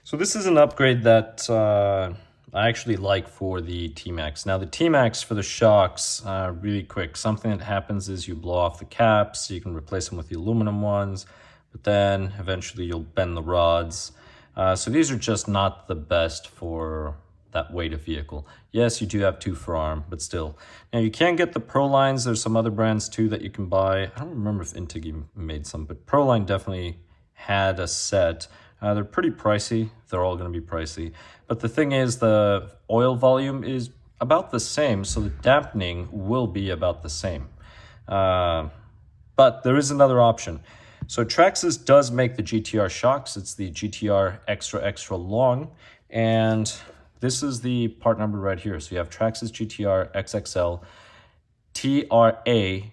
So this is an upgrade that I actually like for the T-Maxx. Now the T-Maxx for the shocks, really quick, something that happens is you blow off the caps, you can replace them with the aluminum ones, but then eventually you'll bend the rods. So these are just not the best for that weight of vehicle. Yes, you do have 2 for arm, but still. Now you can get the Prolines. There's some other brands too that you can buy. I don't remember if Intigi made some, but Proline definitely had a set. They're pretty pricey. They're all going to be pricey. But the thing is, the oil volume is about the same, so the dampening will be about the same. But there is another option. So Traxxas does make the GTR shocks. It's the GTR extra long, and this is the part number right here. So you have Traxxas GTR XXL TRA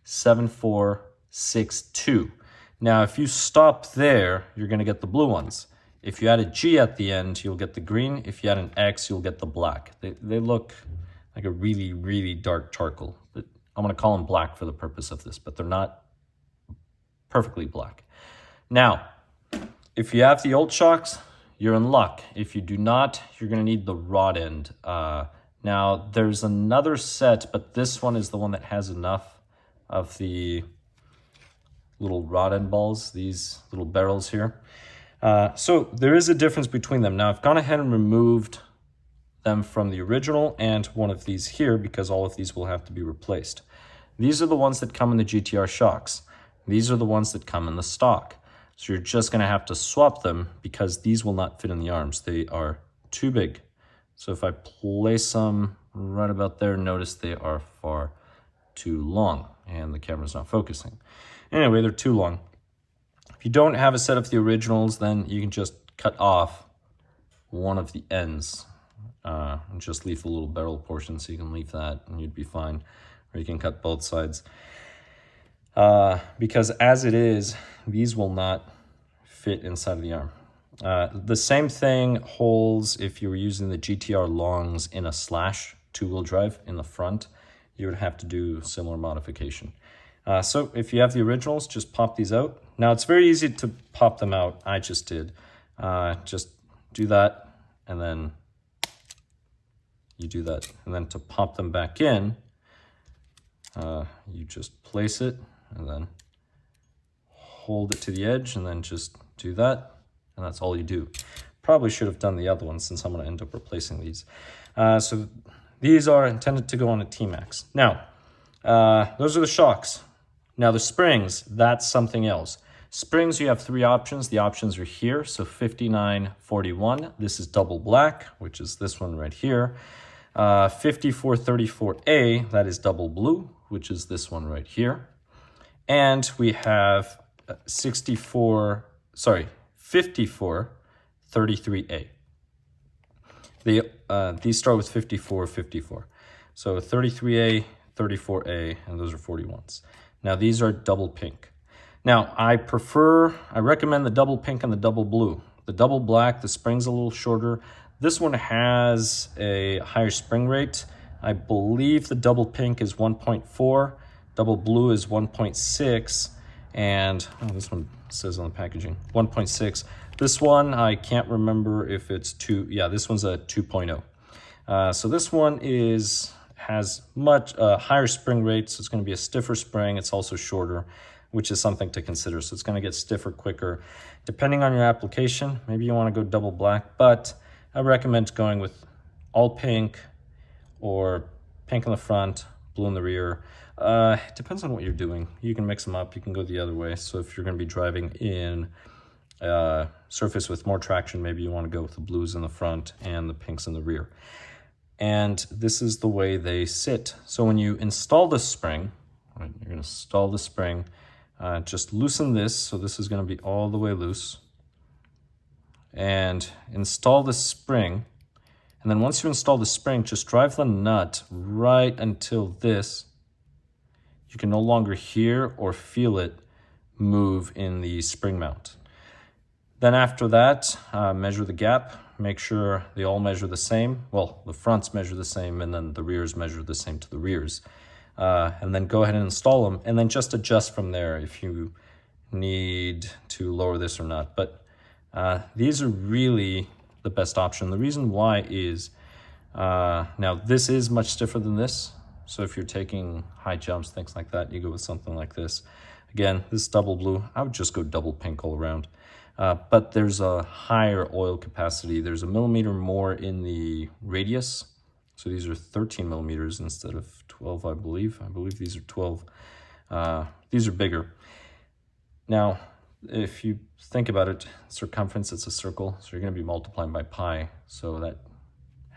7462. Now, if you stop there, you're going to get the blue ones. If you add a G at the end, you'll get the green. If you add an X, you'll get the black. They look like a really, really dark charcoal. I'm going to call them black for the purpose of this, but they're not perfectly black. Now, if you have the old shocks, you're in luck. If you do not, you're going to need the rod end. Now, there's another set, but this one is the one that has enough of the little rod end balls, these little barrels here. So there is a difference between them. Now, I've gone ahead and removed them from the original and one of these here because all of these will have to be replaced. These are the ones that come in the GTR shocks. These are the ones that come in the stock. So you're just going to have to swap them because these will not fit in the arms. They are too big. So if I place them right about there, notice they are far too long and the camera's not focusing. Anyway, they're too long. If you don't have a set of the originals, then you can just cut off one of the ends and just leave the little barrel portion, so you can leave that and you'd be fine. Or you can cut both sides. Because as it is, these will not fit inside of the arm. The same thing holds if you were using the GTR longs in a slash 2-wheel drive in the front. You would have to do similar modification. So if you have the originals, just pop these out. Now it's very easy to pop them out. I just did. Just do that, and then you do that. And then to pop them back in, you just place it and then hold it to the edge and then just do that. And that's all you do. Probably should have done the other one since I'm going to end up replacing these. So these are intended to go on a T-Maxx. Now, those are the shocks. Now the springs, that's something else. Springs, you have 3 options. The options are here. So 5941, this is double black, which is this one right here. 5434A, that is double blue, which is this one right here. And we have 5433A. These start with 5454. So 33A, 34A, and those are 41s. Now these are double pink. Now I recommend the double pink and the double blue. The double black, the spring's a little shorter. This one has a higher spring rate. I believe the double pink is 1.4, double blue is 1.6, and this one says on the packaging 1.6. This one, I can't remember if it's 2. Yeah, this one's a 2.0. So this one has much higher spring rate, so it's going to be a stiffer spring. It's also shorter, which is something to consider. So it's going to get stiffer quicker. Depending on your application, maybe you want to go double black, but I recommend going with all pink or pink in the front, blue in the rear. It depends on what you're doing. You can mix them up. You can go the other way. So if you're going to be driving in surface with more traction, maybe you want to go with the blues in the front and the pinks in the rear. And this is the way they sit. So when you install the spring, right, you're going to install the spring, just loosen this. So this is going to be all the way loose. And install the spring. And then once you install the spring, just drive the nut right until this. You can no longer hear or feel it move in the spring mount. Then after that, measure the gap. Make sure they all measure the same. Well, the fronts measure the same, and then the rears measure the same to the rears. And then go ahead and install them, and then just adjust from there if you need to lower this or not. But These are really the best option. The reason why is, now this is much stiffer than this. So if you're taking high jumps, things like that, you go with something like this. Again, this is double blue. I would just go double pink all around. But there's a higher oil capacity. There's a millimeter more in the radius. So these are 13 millimeters instead of 12, I believe. I believe these are 12. These are bigger. Now, if you think about it, circumference, it's a circle. So you're going to be multiplying by pi. So that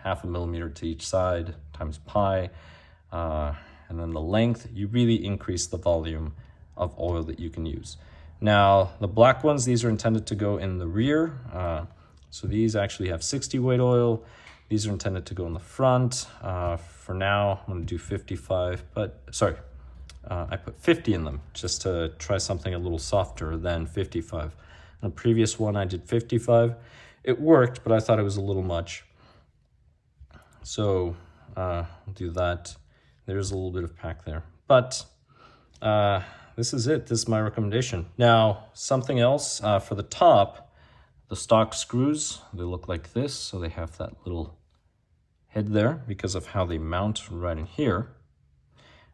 0.5 millimeter to each side times pi. And then the length, you really increase the volume of oil that you can use. Now, the black ones, these are intended to go in the rear. So these actually have 60 weight oil. These are intended to go in the front. For now, I'm going to do 55, but sorry, I put 50 in them just to try something a little softer than 55. On the previous one, I did 55. It worked, but I thought it was a little much. So I'll do that. There's a little bit of pack there, but this is it. This is my recommendation. Now, something else for the top, the stock screws, they look like this. So they have that little head there because of how they mount right in here.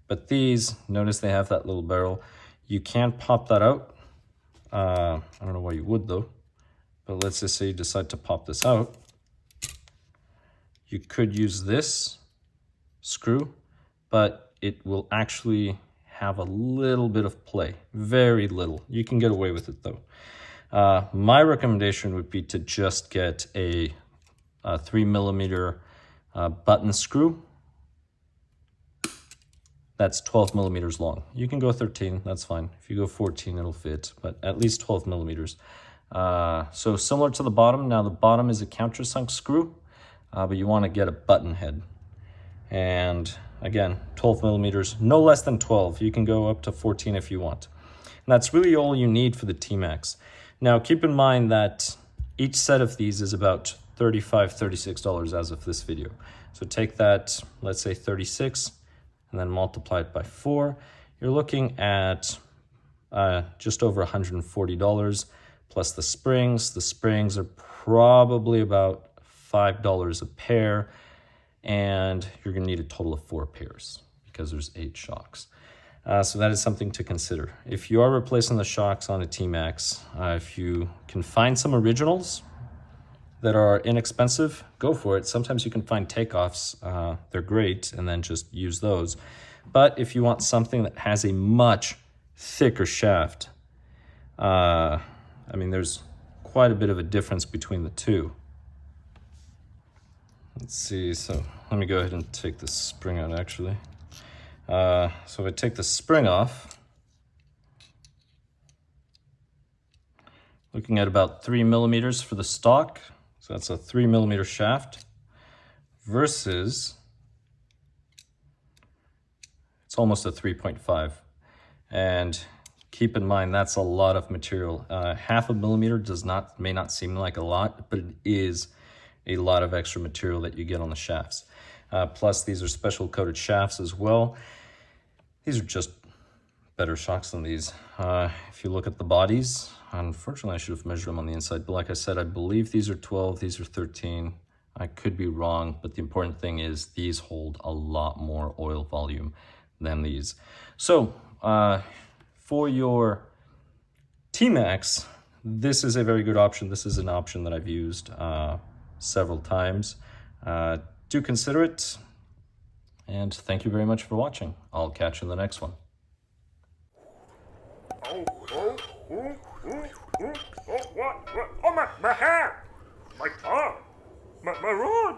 But these, notice they have that little barrel. You can't pop that out. I don't know why you would though, but let's just say you decide to pop this out. You could use this screw, but it will actually have a little bit of play, very little. You can get away with it though. My recommendation would be to just get a 3 millimeter button screw. That's 12 millimeters long. You can go 13, that's fine. If you go 14, it'll fit, but at least 12 millimeters. So similar to the bottom. Now the bottom is a countersunk screw, but you want to get a button head. And again, 12 millimeters, no less than 12. You can go up to 14 if you want. And that's really all you need for the T-Maxx. Now keep in mind that each set of these is about $35, $36 as of this video. So take that, let's say 36, and then multiply it by 4. You're looking at just over $140 plus the springs. The springs are probably about $5 a pair, and you're going to need a total of 4 pairs because there's 8 shocks. So that is something to consider. If you are replacing the shocks on a T-Maxx, if you can find some originals that are inexpensive, go for it. Sometimes you can find takeoffs, they're great, and then just use those. But if you want something that has a much thicker shaft, I mean, there's quite a bit of a difference between the two. Let's see, so let me go ahead and take this spring out actually. So if I take the spring off, looking at about 3 millimeters for the stock. So that's a 3 millimeter shaft versus, it's almost a 3.5. And keep in mind, that's a lot of material. 0.5 millimeter may not seem like a lot, but it is a lot of extra material that you get on the shafts. Plus these are special coated shafts as well. These are just better shocks than these. If you look at the bodies, unfortunately I should have measured them on the inside, but like I said, I believe these are 12, these are 13. I could be wrong, but the important thing is these hold a lot more oil volume than these. So for your T-Maxx, this is a very good option. This is an option that I've used several times. Do consider it, and thank you very much for watching. I'll catch you in the next one. What? Oh, my hair! My car! My rod!